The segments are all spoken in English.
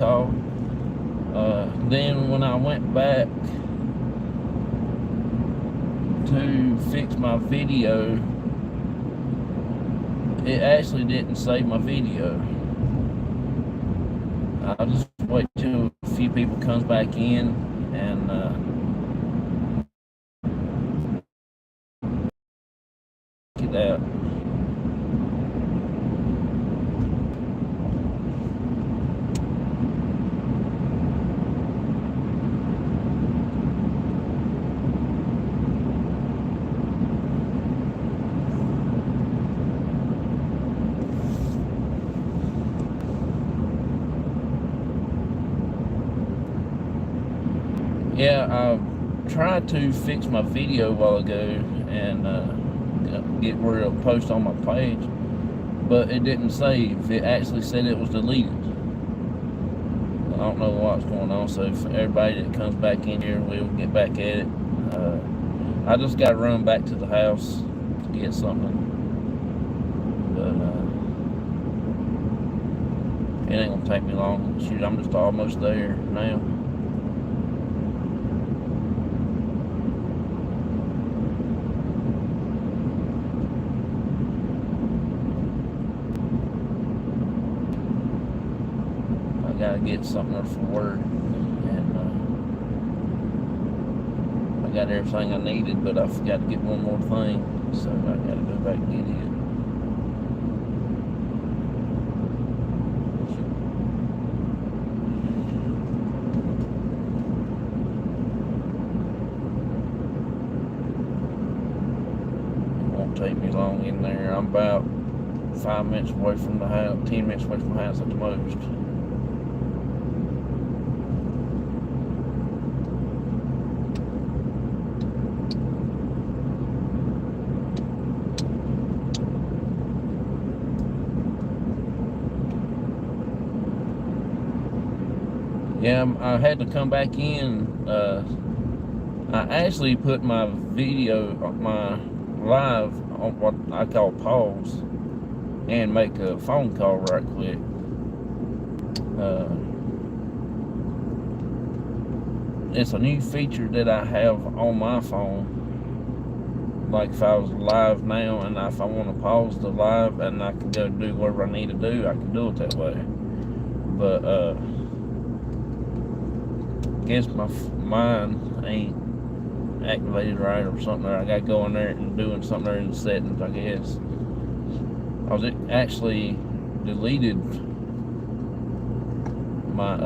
called. Then when I went back to fix my video, it actually didn't save my video. I'll just wait till a few people comes back in and get out. Yeah, I tried to fix my video a while ago and get where it'll post on my page, but it didn't save. It actually said it was deleted. I don't know what's going on, so for everybody that comes back in here, we'll get back at it. I just got to run back to the house to get something, but it ain't gonna take me long. Shoot, I'm just almost there now. Gotta get something for work, and I got everything I needed, but I forgot to get one more thing, so I gotta go back and get it. It won't take me long in there. I'm about 5 minutes away from the house, 10 minutes away from the house at the most. Yeah, I had to come back in. I actually put my video, my live, on what I call pause, and make a phone call right quick. It's a new feature that I have on my phone. Like if I was live now, and if I want to pause the live and I can go do whatever I need to do, I can do it that way. But guess mine ain't activated right or something. I got to go in there and doing something there in the settings, I guess. It actually deleted my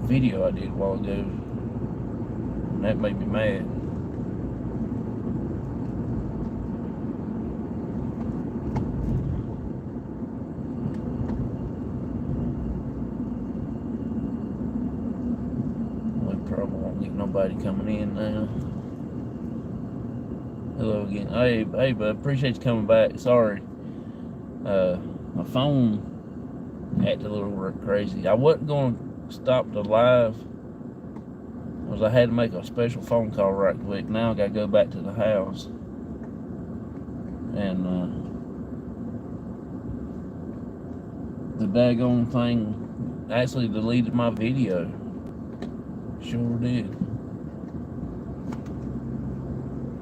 video I did a while ago, and that made me mad. Probably won't get nobody coming in now. Hello again. Hey, bud, appreciate you coming back. Sorry. My phone acted a little crazy. I wasn't going to stop the live, because I had to make a special phone call right quick. Now I got to go back to the house. And the daggone thing actually deleted my video. Sure did.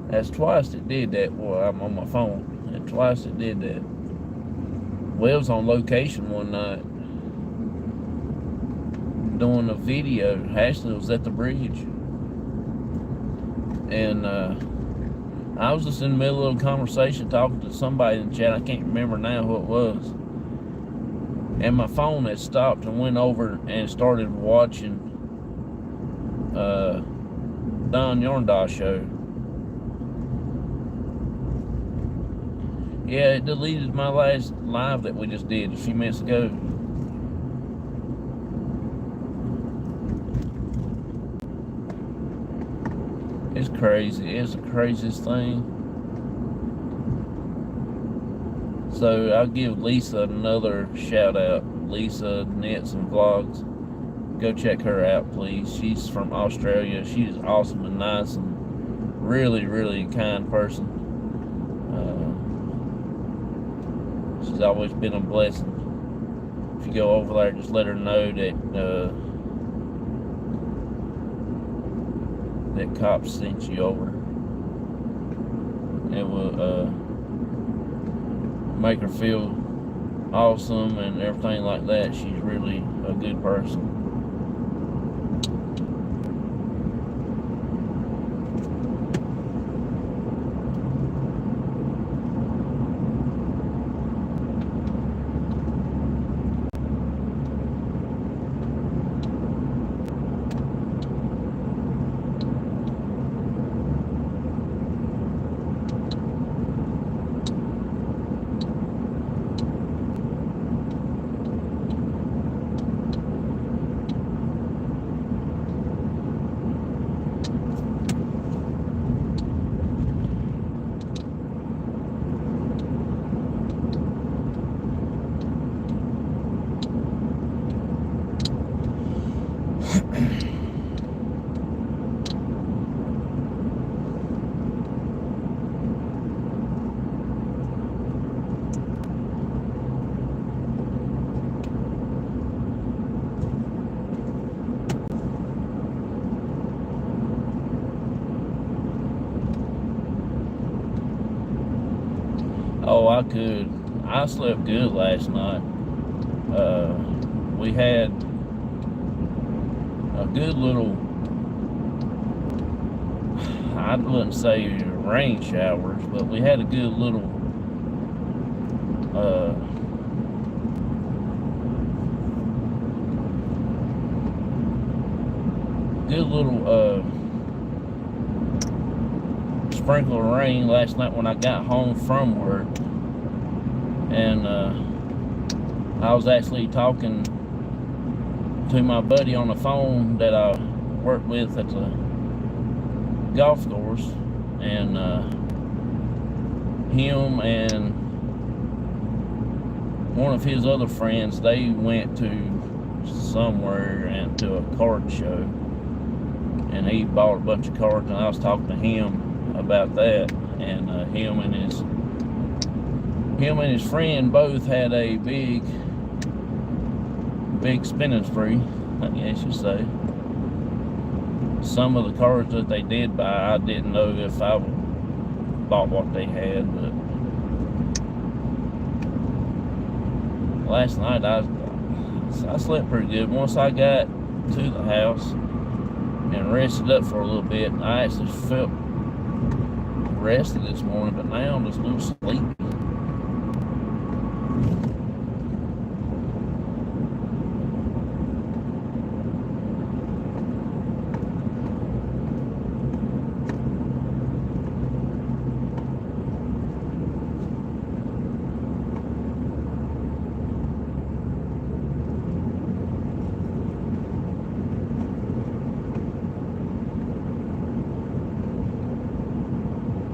That's twice it did that. Well, I'm on my phone, and twice it did that. Well, I was on location one night doing a video. Ashley was at the bridge, and I was just in the middle of a conversation talking to somebody in the chat. I can't remember now who it was. And my phone had stopped and went over and started watching Don Yarndaw show. Yeah, it deleted my last live that we just did a few minutes ago. It's crazy. It's the craziest thing. So I'll give Lisa another shout out. Lisa Knits and Vlogs. Go check her out, please. She's from Australia. She's awesome and nice and really, really kind person. She's always been a blessing. if you go over there, just let her know that that cops sent you over. It will make her feel awesome and everything like that. She's really a good person. Oh, I slept good last night. We had a good little, I wouldn't say rain showers, but we had a good little sprinkle of rain last night when I got home from work. And I was actually talking to my buddy on the phone that I worked with at the golf course, and him and one of his other friends, they went to somewhere and to a card show, and he bought a bunch of cards, and I was talking to him about that, and him and his friend both had a big spinning spree, I guess you say. Some of the cards that they did buy, I didn't know if I bought what they had, but last night I slept pretty good. Once I got to the house and rested up for a little bit, I actually felt rested this morning, but now I'm just a little sleepy.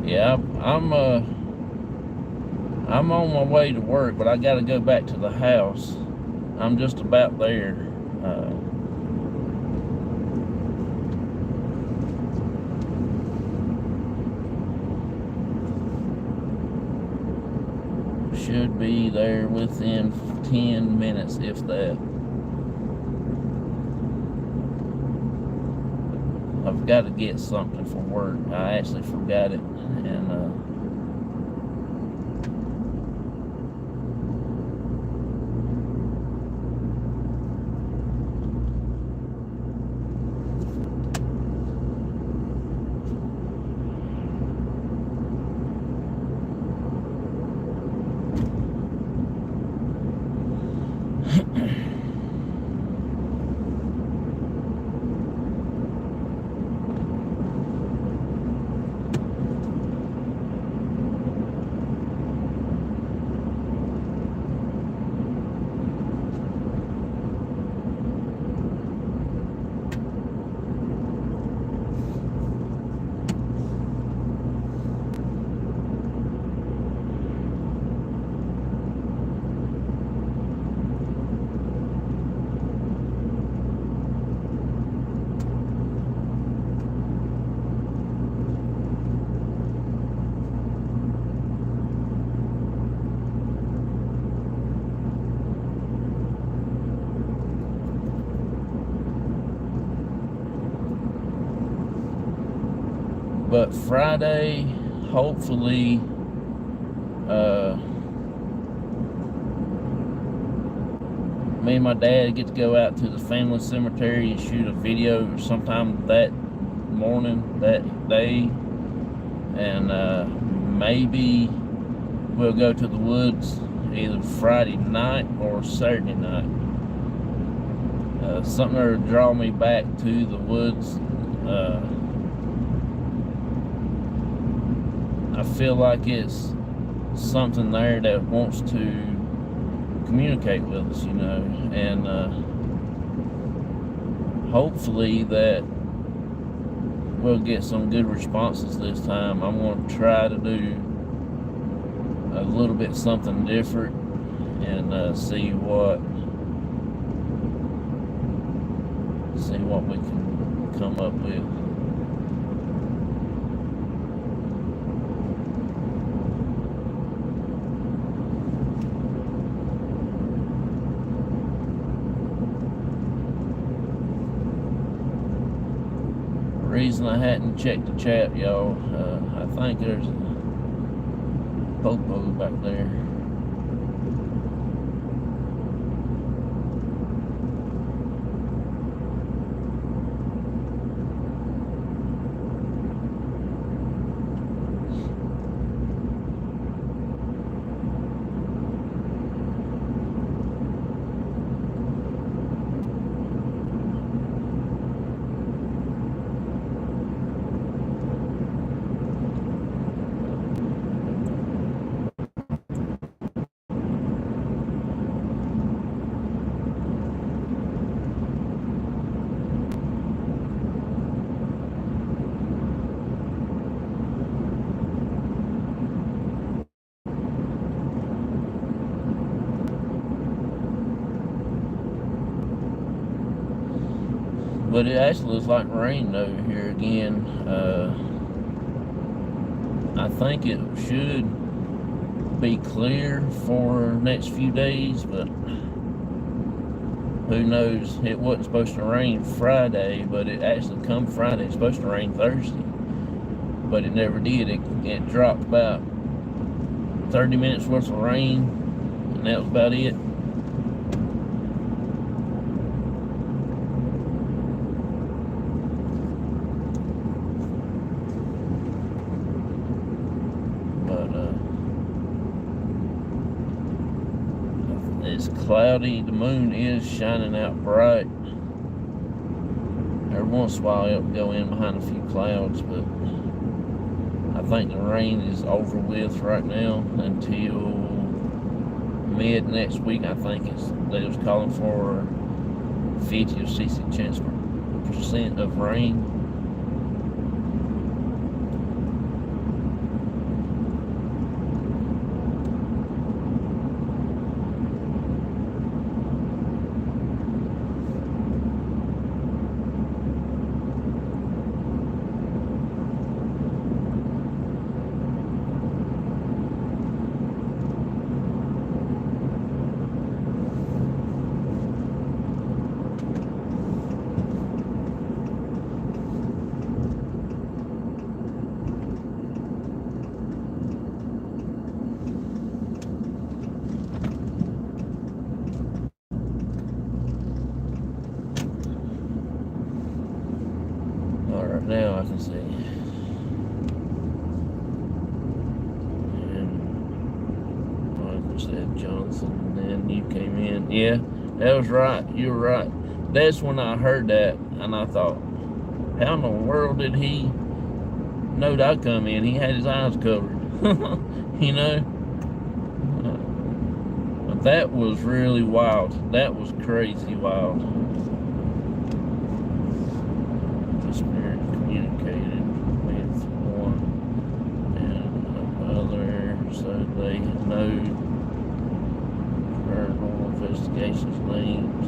Yeah, I'm on my way to work, but I got to go back to the house. I'm just about there. Should be there within 10 minutes, if that. I've got to get something for work. I actually forgot it, and But Friday, hopefully, me and my dad get to go out to the family cemetery and shoot a video sometime that morning, that day, and maybe we'll go to the woods either Friday night or Saturday night. Something that'll draw me back to the woods. I feel like it's something there that wants to communicate with us, and hopefully that we'll get some good responses this time. I'm going to try to do a little bit something different and see what we can come up with. Reason I hadn't checked the chat, y'all, I think there's a popo back there. But it actually looks like rain over here again. I think it should be clear for next few days, but who knows? It wasn't supposed to rain Friday, but it actually come Friday. It's supposed to rain Thursday, but it never did. It dropped about 30 minutes worth of rain, and that was about it. It's cloudy. The moon is shining out bright. Every once in a while it'll go in behind a few clouds, but I think the rain is over with right now until mid next week. I think they was calling for 50 or 60% of rain. Now I can see. And Michael said Johnson, and then you came in. Yeah, that was right. You were right. That's when I heard that, and I thought, how in the world did he know that I'd come in? He had his eyes covered. But that was really wild. That was crazy wild. Communicated with one and another, so they know paranormal investigations names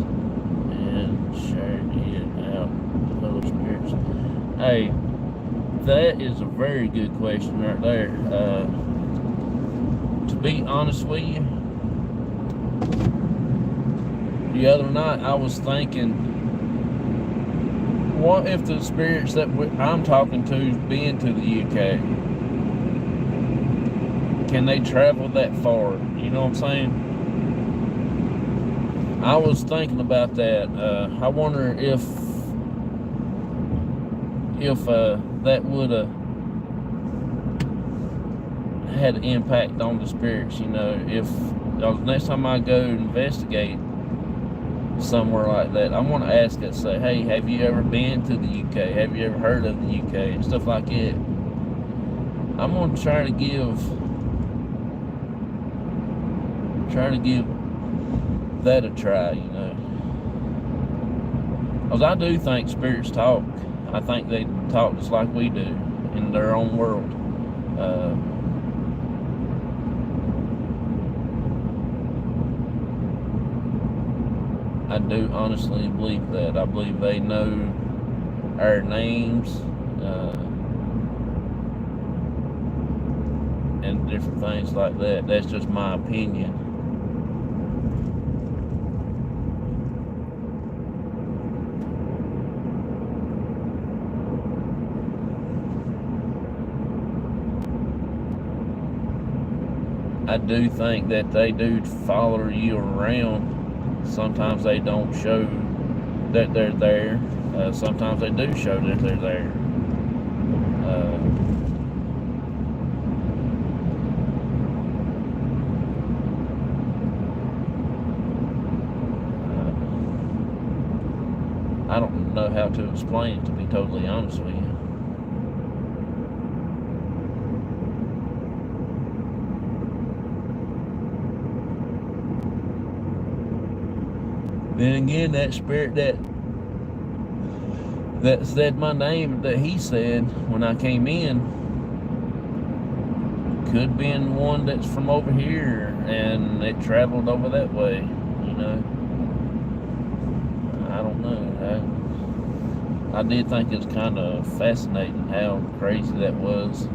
and shared it out with other spirits. Hey, that is a very good question right there. To be honest with you, the other night I was thinking What if the spirits that I'm talking to been to the UK? Can they travel that far? You know what I'm saying? I was thinking about that. I wonder if that would have had an impact on the spirits. You know, if next time I go investigate somewhere like that, I want to ask it, say, hey, have you ever been to the UK? Have you ever heard of the UK? And stuff like that. I'm going to try to give that a try, you know. Because I do think spirits talk. I think they talk just like we do in their own world. I do honestly believe that. I believe they know our names and different things like that. That's just my opinion. I do think that they do follow you around. Sometimes they don't show that they're there. Sometimes they do show that they're there. I don't know how to explain it, to be totally honest with you. Then again, that spirit that said my name, that he said when I came in, could have been one that's from over here and it traveled over that way, you know. I don't know. I did think it was kind of fascinating how crazy that was.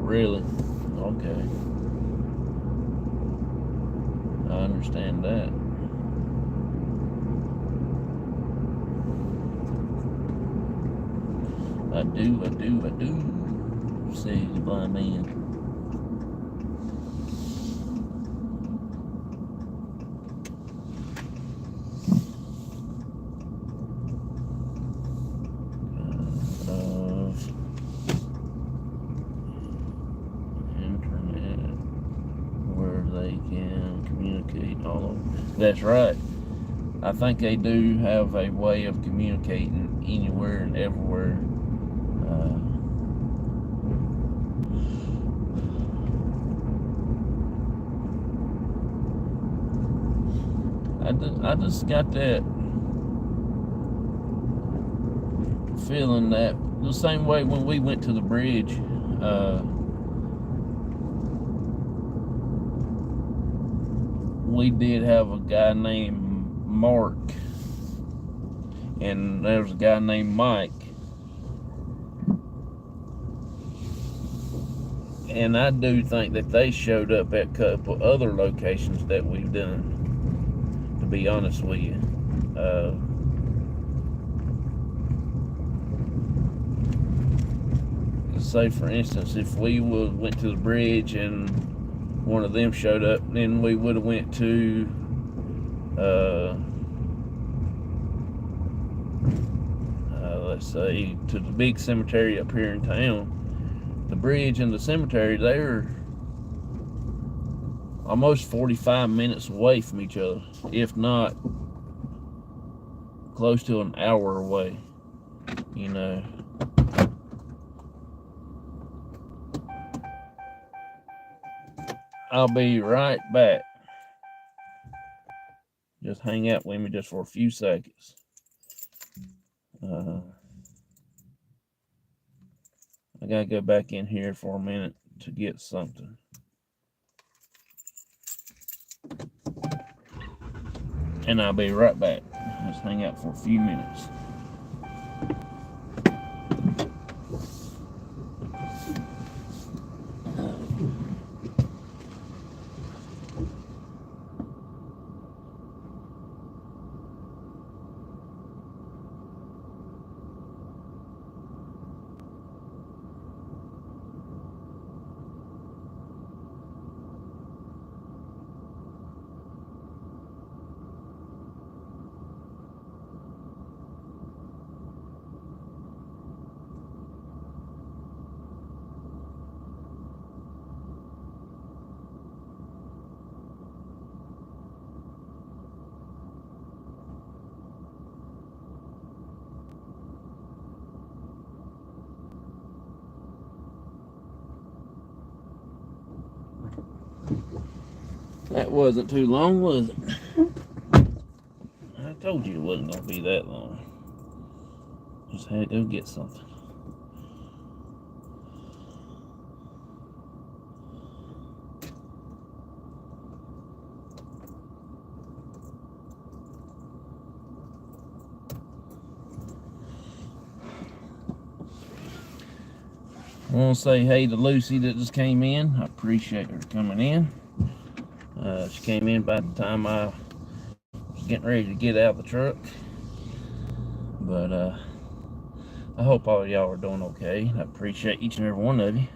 Really? Okay. I understand that. I do, says the blind man. That's right. I think they do have a way of communicating anywhere and everywhere. I just got that feeling that the same way when we went to the bridge, we did have a guy named Mark, and there was a guy named Mike, and I do think that they showed up at a couple other locations that we've done, to be honest with you. Say for instance, if we went to the bridge and one of them showed up, then we would have went to let's say to the big cemetery up here in town. The bridge and the cemetery, they're almost 45 minutes away from each other, if not close to an hour away, you know. I'll be right back. just hang out with me just for a few seconds. I gotta go back in here for a minute to get something. And I'll be right back. Just hang out for a few minutes. That wasn't too long, was it? I told you it wasn't going to be that long. Just had to go get something. I want to say hey to Lucy that just came in. I appreciate her coming in. She came in by the time I was getting ready to get out of the truck. But I hope all of y'all are doing okay. I appreciate each and every one of you.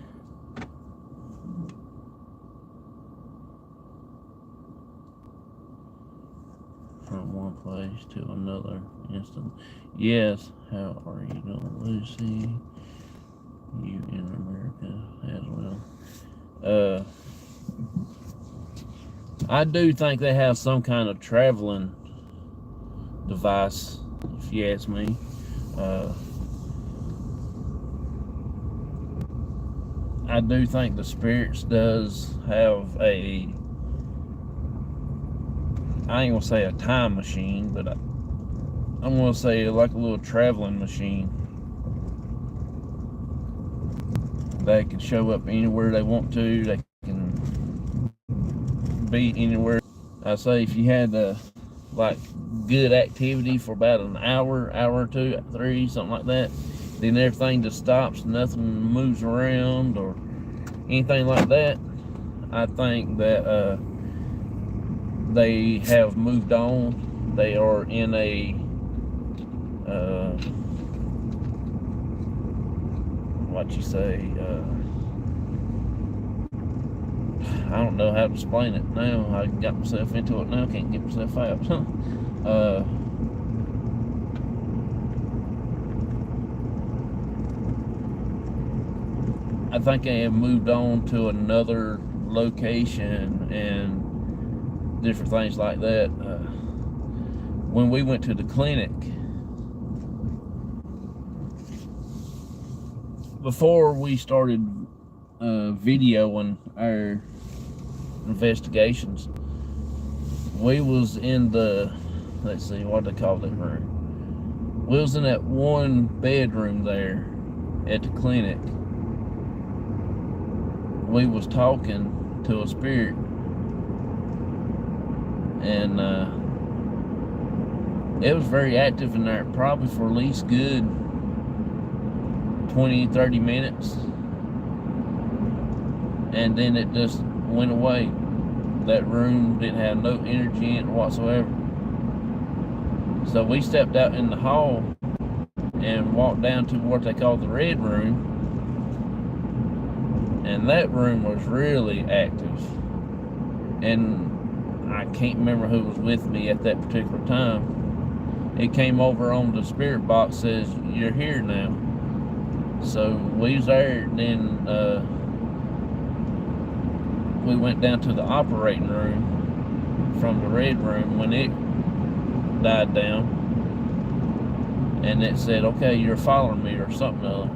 From one place to another instant. Yes, how are you doing, Lucy? You in America as well. I do think they have some kind of traveling device, if you ask me. I do think the Spirits does have a, I ain't gonna say a time machine, but I'm gonna say like a little traveling machine. They can show up anywhere they want to. They can be anywhere. I say if you had like good activity for about an hour or two, 3, something like that, then everything just stops, nothing moves around or anything like that. I think that they have moved on. They are in a what you say, I don't know how to explain it now. I got myself into it now, can't get myself out. I think I have moved on to another location and different things like that. When we went to the clinic, before we started videoing our investigations, we was in the, let's see, what do they call that room? We was in that one bedroom there at the clinic. We was talking to a spirit, and it was very active in there, probably for at least good 20-30 minutes, and then it just went away. That room didn't have no energy in it whatsoever. So we stepped out in the hall and walked down to what they call the red room, and that room was really active. And I can't remember who was with me at that particular time. It came over on the spirit box, says, "You're here now." So we was there, then we went down to the operating room from the red room when it died down, and it said, "Okay, you're following me," or something other.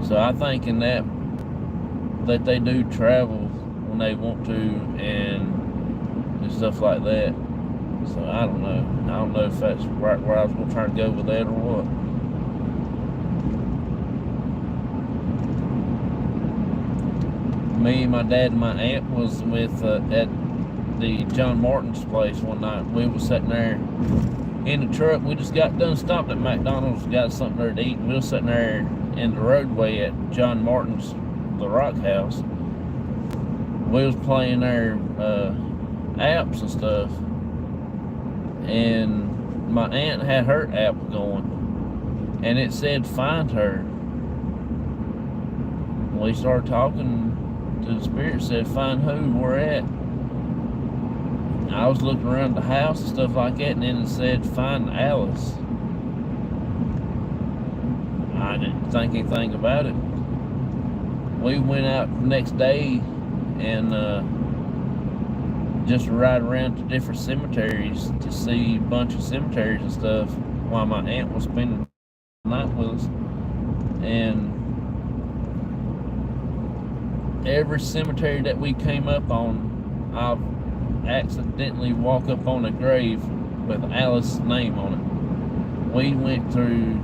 So I think in that they do travel when they want to and stuff like that. So I don't know. I don't know if that's right where I was going to try to go with that or what. Me, my dad, and my aunt was with at the John Martin's place one night. We was sitting there in the truck. We just got done stopped at McDonald's, got something there to eat. We was sitting there in the roadway at John Martin's, the Rock House. We was playing their apps and stuff, and my aunt had her app going, and it said find her. We started talking to the spirit, said find who, where at. I was looking around the house and stuff like that, and then it said find Alice. I didn't think anything about it. We went out the next day and just ride around to different cemeteries to see a bunch of cemeteries and stuff while my aunt was spending the night with us. And every cemetery that we came up on, I've accidentally walk up on a grave with Alice's name on it. We went through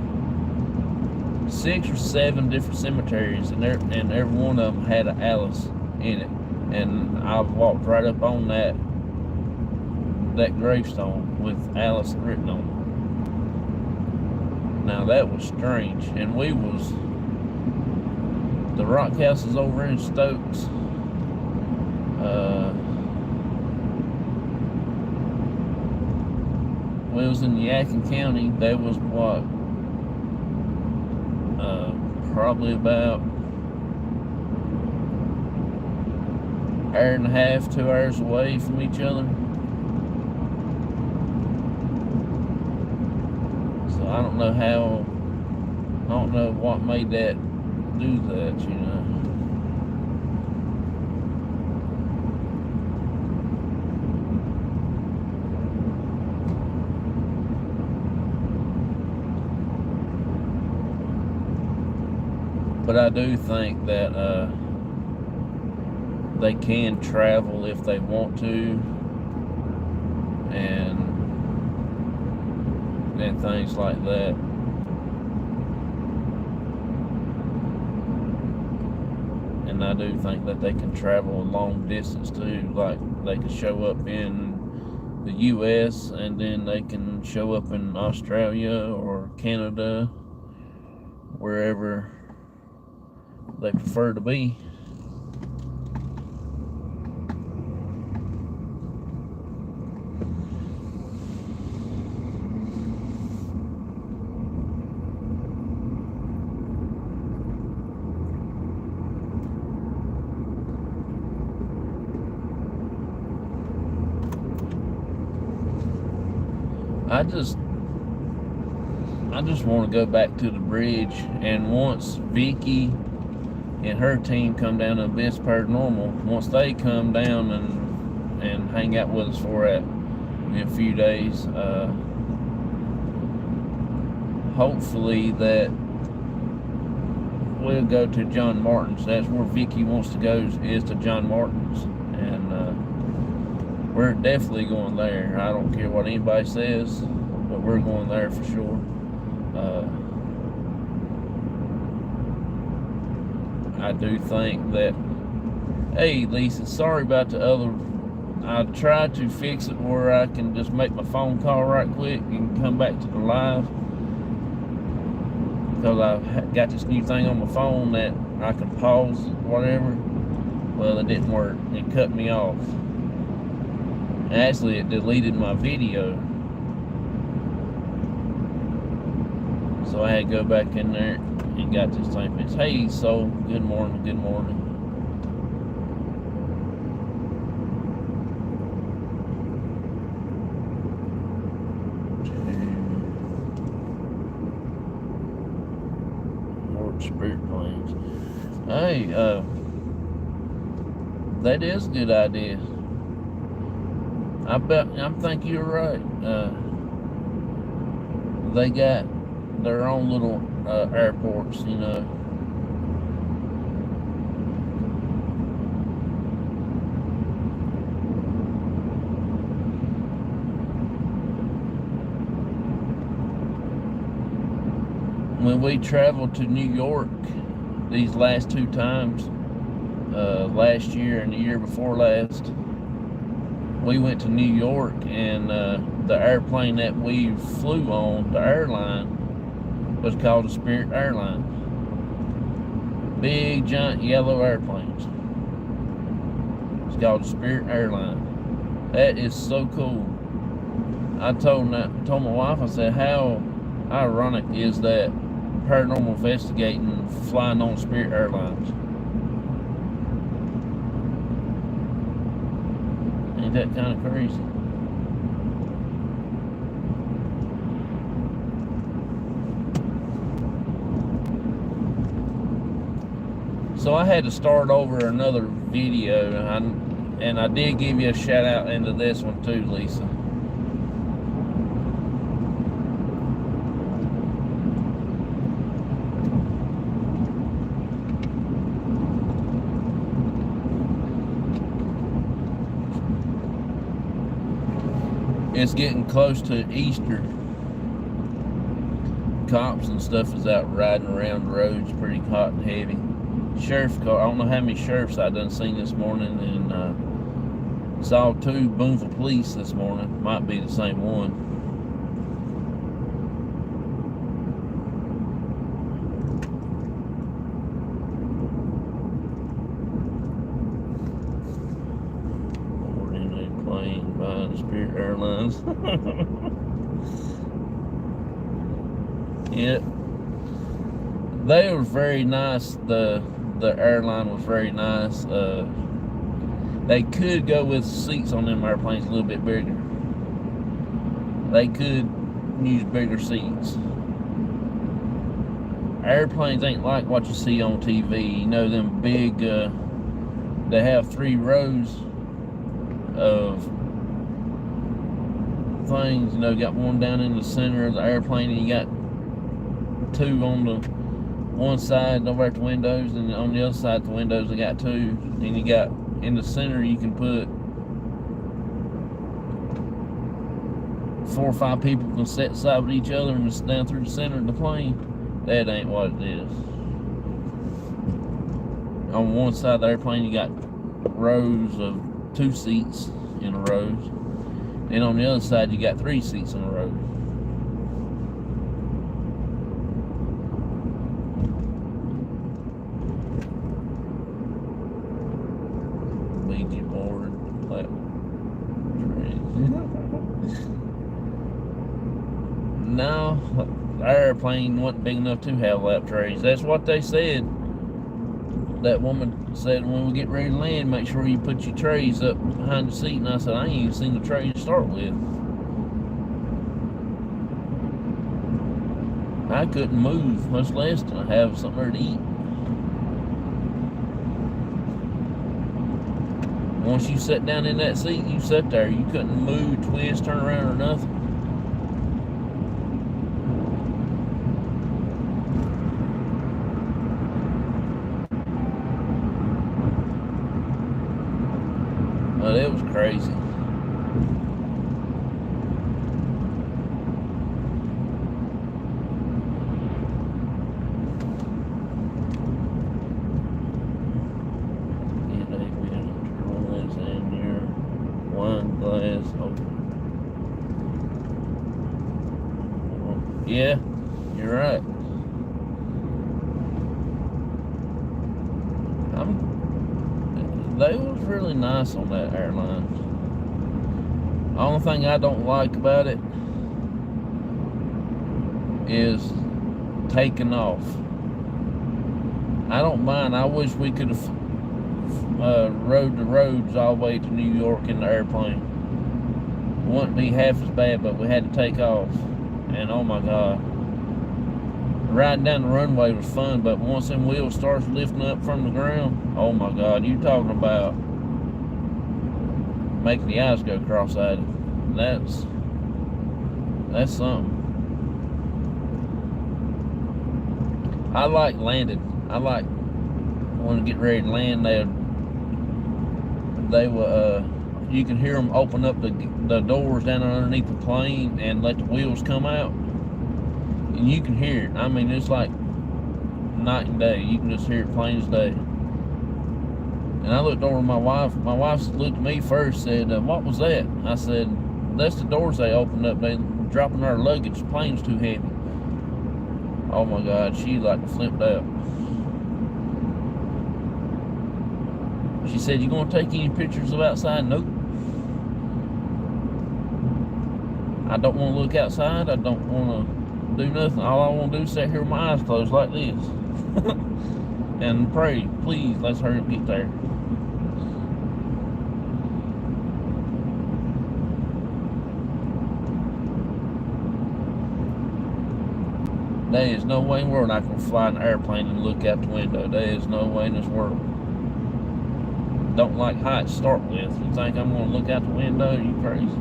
6 or 7 different cemeteries, and every one of them had an Alice in it. And I walked right up on that gravestone with Alice written on it. Now that was strange. And the Rock House is over in Stokes. We was in Yadkin County. They was what, probably about an hour and a half, 2 hours away from each other. So I don't know what made that do that, you know. But I do think that they can travel if they want to, and things like that. And I do think that they can travel a long distance too. Like they could show up in the US and then they can show up in Australia or Canada, wherever they prefer to be. I just want to go back to the bridge, and once Vicky and her team come down to Abyss Paranormal, once they come down and hang out with us for in a few days, hopefully that we'll go to John Martin's. That's where Vicky wants to go, is to John Martin's, and we're definitely going there. I don't care what anybody says, but we're going there for sure. I do think that, hey Lisa, sorry about the other, I tried to fix it where I can just make my phone call right quick and come back to the live, because I've got this new thing on my phone that I can pause whatever. Well, it didn't work. It cut me off. Actually, it deleted my video, so I had to go back in there and got this thing fixed. Hey, so good morning, good morning. More spirit planes. Hey, that is a good idea. I think you're right. They got their own little airports, you know. when we traveled to New York these last two times, last year and the year before last, we went to New York, and the airplane that we flew on, the airline, was called a Spirit Airlines. Big, giant, yellow airplanes. It's called a Spirit Airline. That is so cool. I told my wife, I said, how ironic is that paranormal investigating flying on Spirit Airlines? Ain't that kind of crazy? So I had to start over another video, and I did give you a shout out into this one too, Lisa. It's getting close to Easter. Cops and stuff is out riding around the roads pretty hot and heavy. Sheriff car, I don't know how many sheriffs I done seen this morning, and saw 2 Boonville police this morning. Might be the same one. Boarding a plane by Spirit Airlines. Yeah, they were very nice. The airline was very nice. They could go with seats on them airplanes a little bit bigger. They could use bigger seats. Airplanes ain't like what you see on TV. You know, them big, they have 3 rows of things. You know, you got one down in the center of the airplane, and you got 2 on the one side over at the windows, and on the other side of the windows they got 2. And you got in the center, you can put 4 or 5 people can sit side with each other and just down through the center of the plane. That ain't what it is. On one side of the airplane you got rows of 2 seats in a row, and on the other side you got 3 seats in a row. No, our airplane wasn't big enough to have lap trays. That's what they said. That woman said, when we get ready to land, make sure you put your trays up behind the seat. And I said, I ain't even seen the tray to start with. I couldn't move, much less to have something there to eat. Once you sat down in that seat, you sat there. You couldn't move, twist, turn around, or nothing. But it was crazy. Yeah, you're right. They was really nice on that airline. The only thing I don't like about it is taking off. I don't mind. I wish we could have rode the roads all the way to New York in the airplane. It wouldn't be half as bad, but we had to take off. And oh my God, riding down the runway was fun, but once them wheels starts lifting up from the ground, oh my God, you talking about making the eyes go cross-eyed. That's something. I like landing. I like when we get ready to land. They will. You can hear them open up the doors down underneath the plane and let the wheels come out. and you can hear it. I mean, it's like night and day. You can just hear it plain as day. And I looked over at my wife. My wife looked at me first, said, "What was that?" I said, "That's the doors they opened up. They dropping our luggage. The plane's too heavy." Oh my God, she like flipped out. She said, "You gonna take any pictures of outside?" Nope. I don't want to look outside. I don't want to do nothing. All I want to do is sit here with my eyes closed like this and pray, please, let's hurry up and get there. There is no way in the world I can fly an airplane and look out the window. There is no way in this world. Don't like heights to start with. You think I'm going to look out the window? Are you crazy?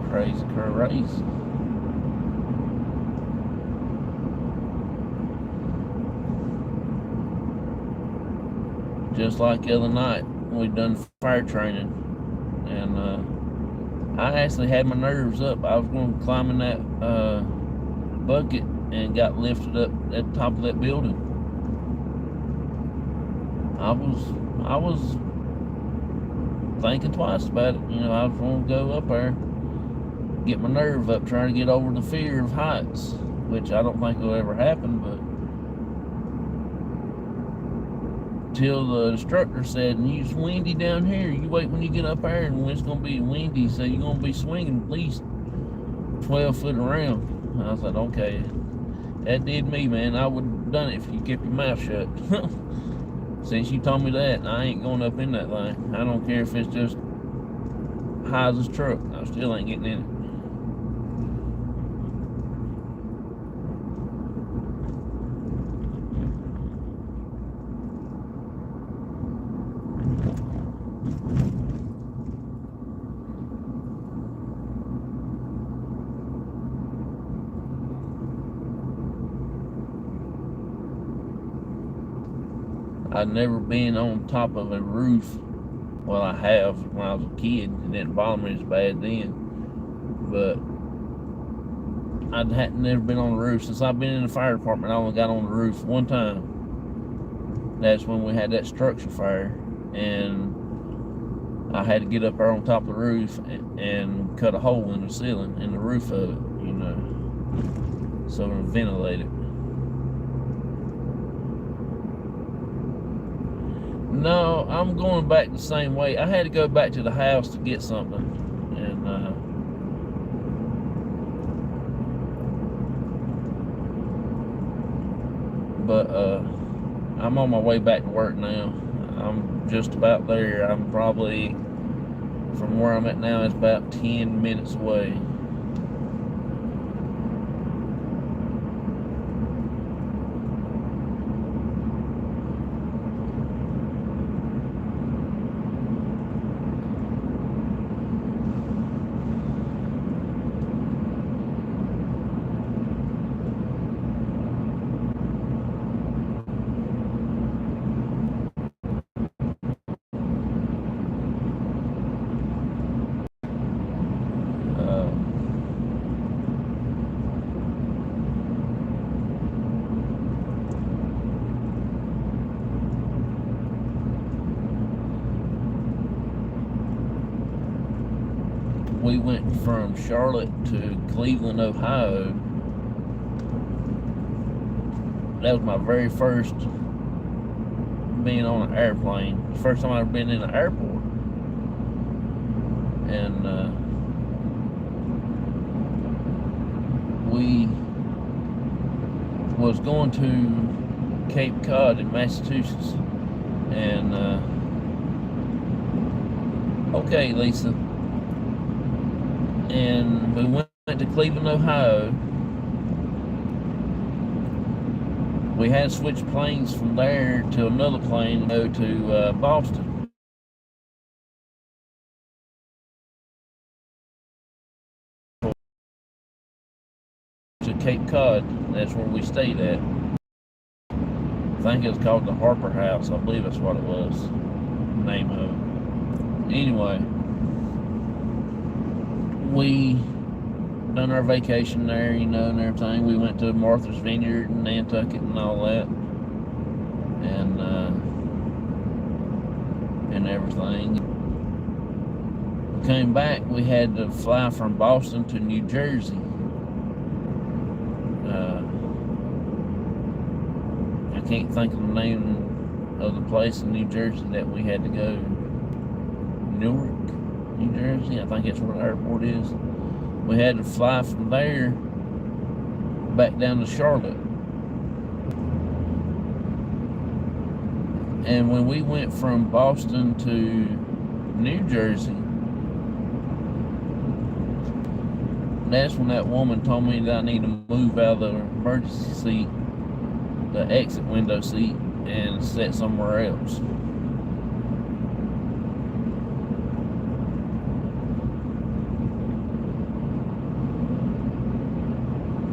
Crazy. Just like the other night, we done fire training, and I actually had my nerves up. I was going to climb in that bucket and got lifted up at the top of that building. I was thinking twice about it. You know, I was going to go up there, get my nerve up, trying to get over the fear of heights, which I don't think will ever happen, but till the instructor said, "It's windy down here. You wait when you get up there, and when it's going to be windy, so you're going to be swinging at least 12 foot around." And I said, okay. That did me, man. I would have done it if you kept your mouth shut. Since you told me that, I ain't going up in that thing. I don't care if it's just high as this truck. I still ain't getting in it. I've never been on top of a roof. Well, I have when I was a kid. It didn't bother me as bad then. But I hadn't never been on the roof. Since I've been in the fire department, I only got on the roof one time. That's when we had that structure fire. And I had to get up there on top of the roof and cut a hole in the ceiling, in the roof of it, you know, so to ventilate it. No, I'm going back the same way. I had to go back to the house to get something, and but I'm on my way back to work now. I'm just about there. I'm probably, from where I'm at now, it's about 10 minutes away. We went from Charlotte to Cleveland, Ohio. That was my very first being on an airplane. First time I've ever been in an airport. And we was going to Cape Cod in Massachusetts. And okay, Lisa. And we went to Cleveland, Ohio. We had to switch planes from there to another plane to go to Boston. To Cape Cod, that's where we stayed at. I think it was called the Harper House. I believe that's what it was, the name of it. Anyway, we done our vacation there, you know, and everything. We went to Martha's Vineyard and Nantucket and all that, and everything. We came back. We had to fly from Boston to New Jersey. I can't think of the name of the place in New Jersey that we had to go. Newark, New Jersey. I think that's where the airport is. We had to fly from there back down to Charlotte. And when we went from Boston to New Jersey, that's when that woman told me that I need to move out of the emergency seat, the exit window seat, and sit somewhere else.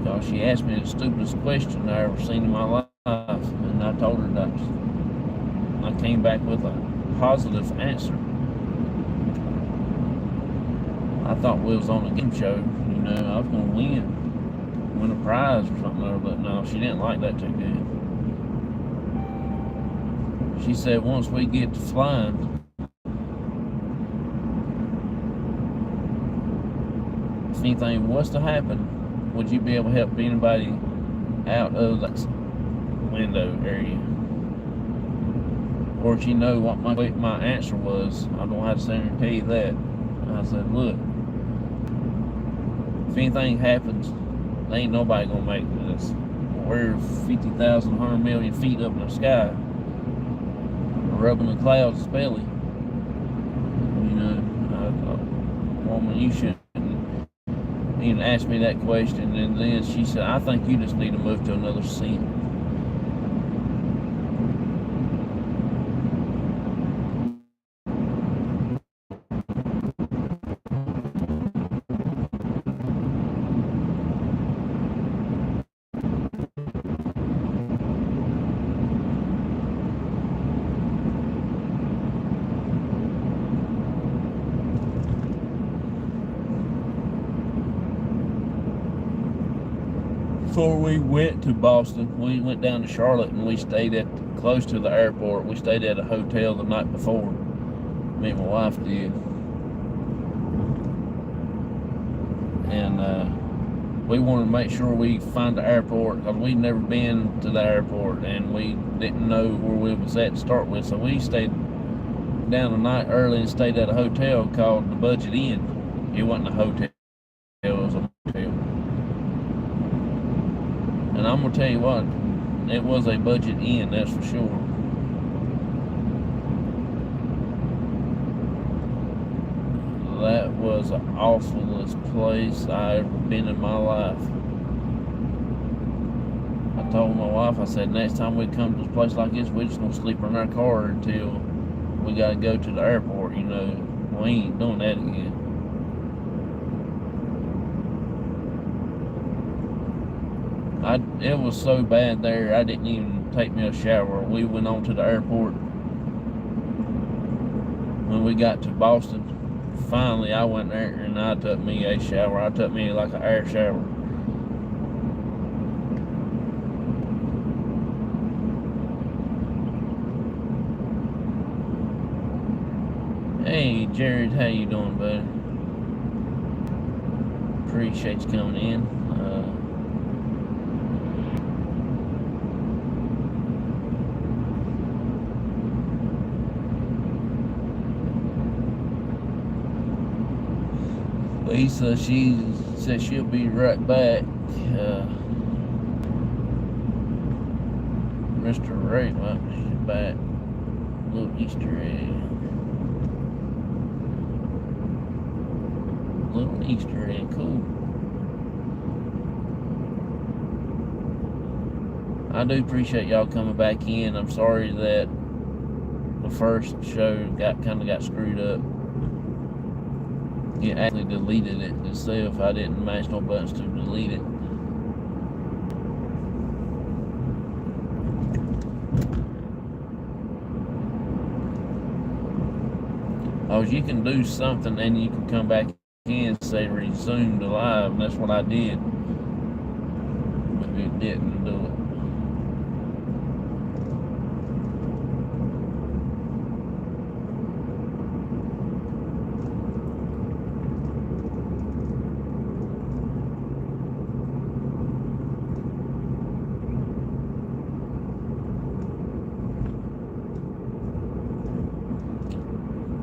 Because she asked me the stupidest question I ever seen in my life, and I told her that I came back with a positive answer. I thought we was on a game show, you know, I was going to win a prize or something, but no, she didn't like that too good. She said once we get to flying, if anything was to happen, would you be able to help anybody out of that window area? Or if you know what my answer was, I don't have to sit here and tell you that. I said, look, if anything happens, there ain't nobody gonna make this. We're 50,000, 100 million feet up in the sky, rubbing the clouds' belly. You know, I thought, woman, you shouldn't even ask me that question. And then she said, I think you just need to move to another seat. Before we went to Boston, we went down to Charlotte and we stayed close to the airport. We stayed at a hotel the night before. Me and my wife did. And we wanted to make sure we find the airport, because we'd never been to the airport and we didn't know where we was at to start with. So we stayed down the night early and stayed at a hotel called the Budget Inn. It wasn't a hotel, it was a motel. And I'm going to tell you what, it was a budget inn, that's for sure. That was the awfulest place I ever been in my life. I told my wife, I said, next time we come to a place like this, we're just going to sleep in our car until we got to go to the airport, you know. We ain't doing that again. It was so bad there, I didn't even take me a shower. We went on to the airport. When we got to Boston, finally I went there and I took me a shower. I took me like an air shower. Hey Jared, how you doing, buddy? Appreciate you coming in. Lisa, she said she'll be right back. Mr. Ray might be back. Little Easter egg. Little Easter egg, cool. I do appreciate y'all coming back in. I'm sorry that the first show kind of got screwed up. It actually deleted it itself. I didn't mash no buttons to delete it. Oh, you can do something and you can come back can say resumed alive, and that's what I did. But it didn't do it.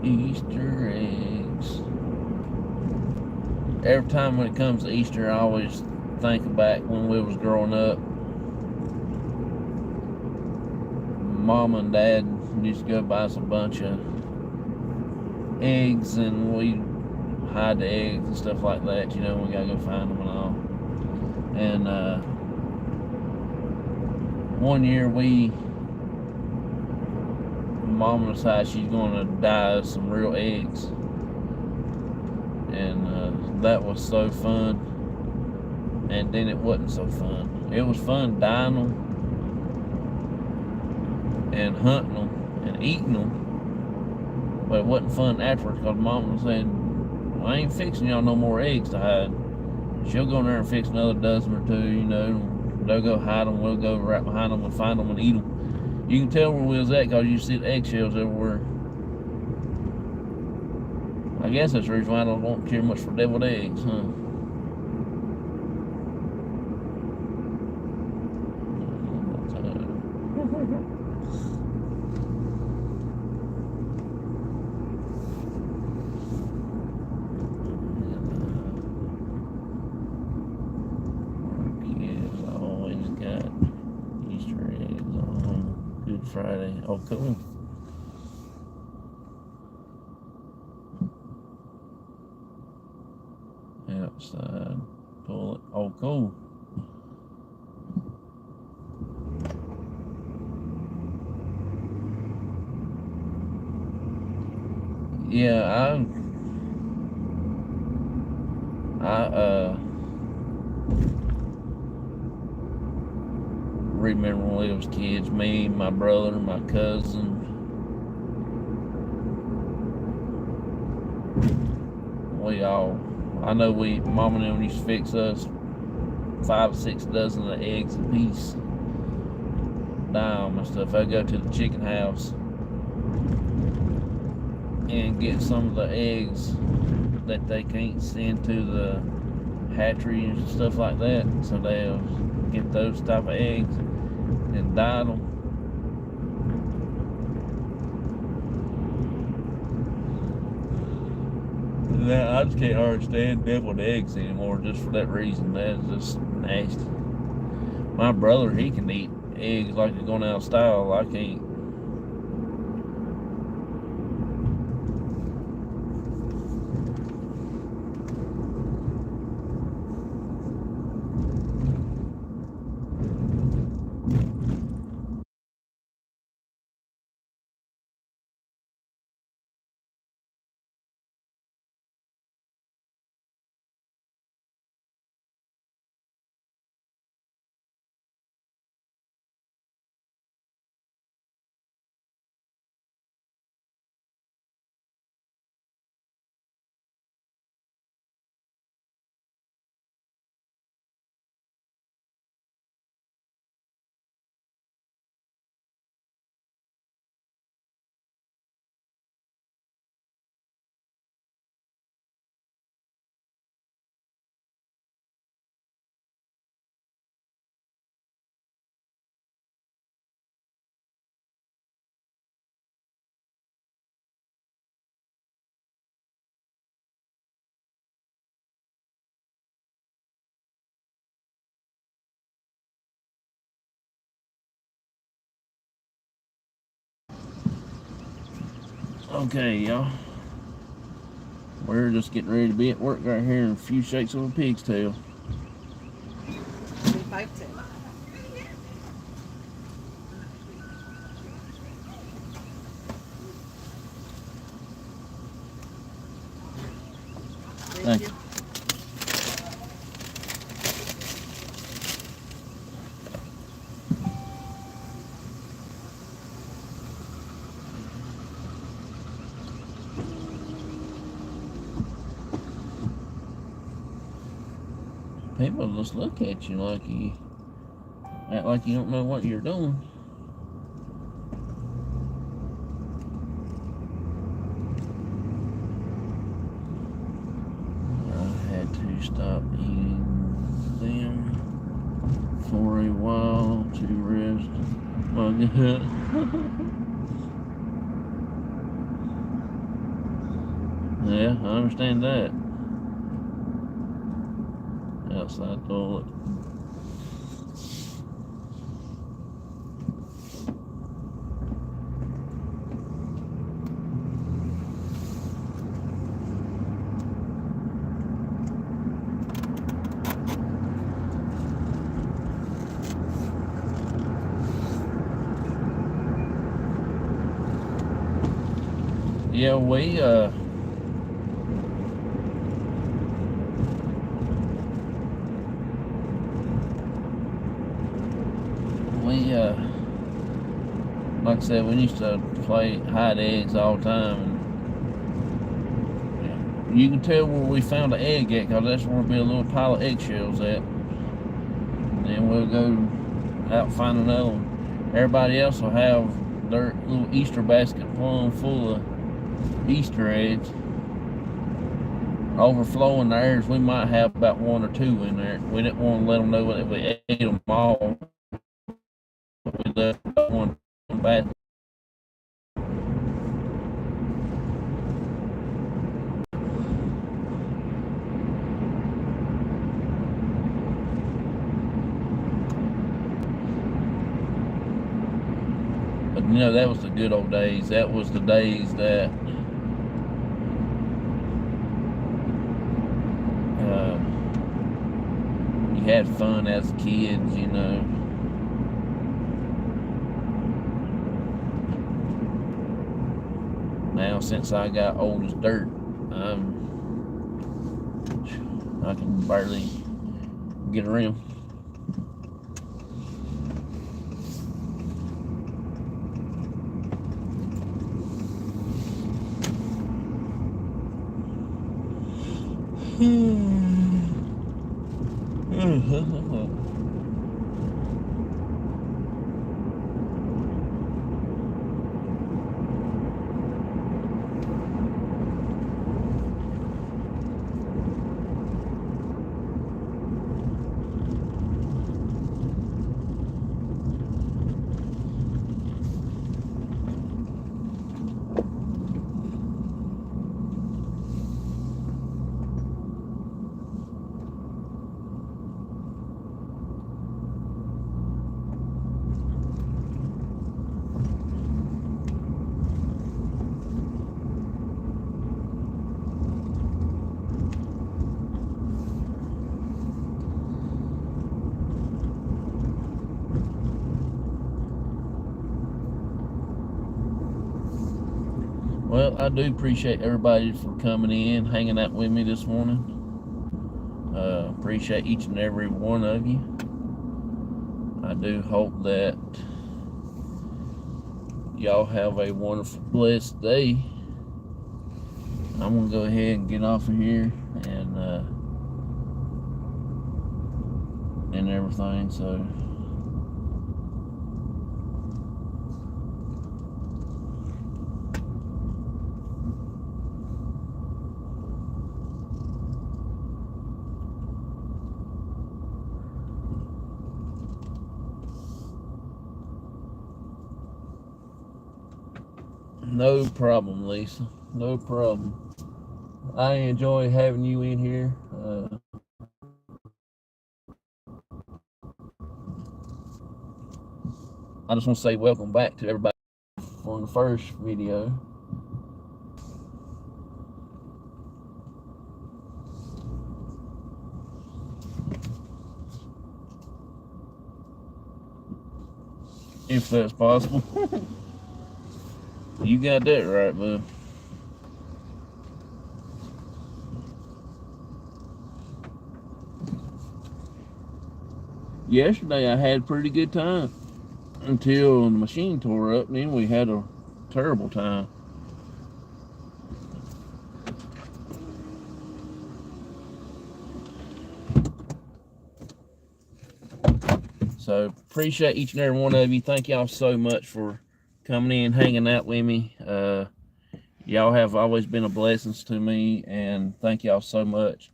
Easter eggs. Every time when it comes to Easter, I always think back when we was growing up. Mom and Dad used to go buy us a bunch of eggs, and we hide the eggs and stuff like that. You know, we gotta go find them and all. And one year Mom decided she's going to dye us some real eggs, and that was so fun. And then it wasn't so fun. It was fun dyeing them and hunting them and eating them, but it wasn't fun afterwards because Mom was saying, well, I ain't fixing y'all no more eggs to hide. She'll go in there and fix another dozen or two, you know. They'll go hide them, we'll go right behind them and find them and eat them. You can tell where we was at because you see the eggshells everywhere. I guess that's the reason why I don't care much for deviled eggs, huh? Friday. Oh, cool. Outside. Pull it. Oh, cool. Yeah, I remember when we was kids, me, my brother, my cousin, I know Mom and them used to fix us 5 or 6 dozen of eggs apiece, dye them and stuff. I'd go to the chicken house and get some of the eggs that they can't send to the hatchery and stuff like that, so they'll get those type of eggs and dye them. Now, I just can't understand deviled eggs anymore just for that reason. That's just nasty. My brother, he can eat eggs like they're going out of style. I can't. Okay, y'all. We're just getting ready to be at work right here in a few shakes of a pig's tail. Thank you. people just look at you like you act like you don't know what you're doing. I had to stop eating them for a while to rest my gut. Yeah, I understand that. Outside toilet. Yeah, we like I said, we used to play hide eggs all the time. And you can tell where we found an egg at, because that's where there'll be a little pile of eggshells at. And then we'll go out and find another one. Everybody else will have their little Easter basket plumb full of Easter eggs. Overflowing theirs, we might have about 1 or 2 in there. We didn't want to let them know that we ate them all. We left one basket. But you know, that was the good old days. That was the days that you had fun as kids, you know. Now, since I got old as dirt, I can barely get around. Well, I do appreciate everybody for coming in, hanging out with me this morning. Appreciate each and every one of you. I do hope that y'all have a wonderful, blessed day. I'm going to go ahead and get off of here and everything, so... No problem, Lisa. No problem. I enjoy having you in here. I just want to say welcome back to everybody on the first video. If that's possible. You got that right, bud. Yesterday I had a pretty good time until the machine tore up, and then we had a terrible time. So appreciate each and every one of you. Thank y'all so much for coming in, hanging out with me. Y'all have always been a blessing to me, and thank y'all so much.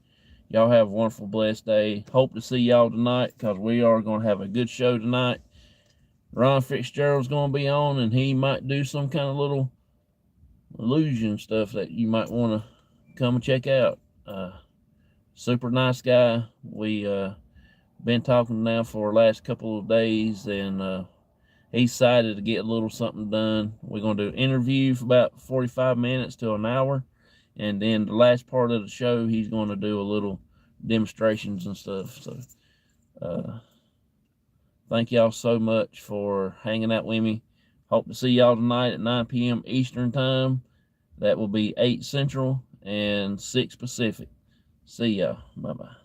Y'all have a wonderful, blessed day. Hope to see y'all tonight, because we are going to have a good show tonight. Ron Fitzgerald's going to be on, and he might do some kind of little illusion stuff that you might want to come and check out. Super nice guy. We been talking now for the last couple of days, and he's excited to get a little something done. We're going to do an interview for about 45 minutes to an hour, and then the last part of the show, he's going to do a little demonstrations and stuff. So thank y'all so much for hanging out with me. Hope to see y'all tonight at 9 p.m. Eastern Time. That will be 8 Central and 6 Pacific. See y'all. Bye-bye.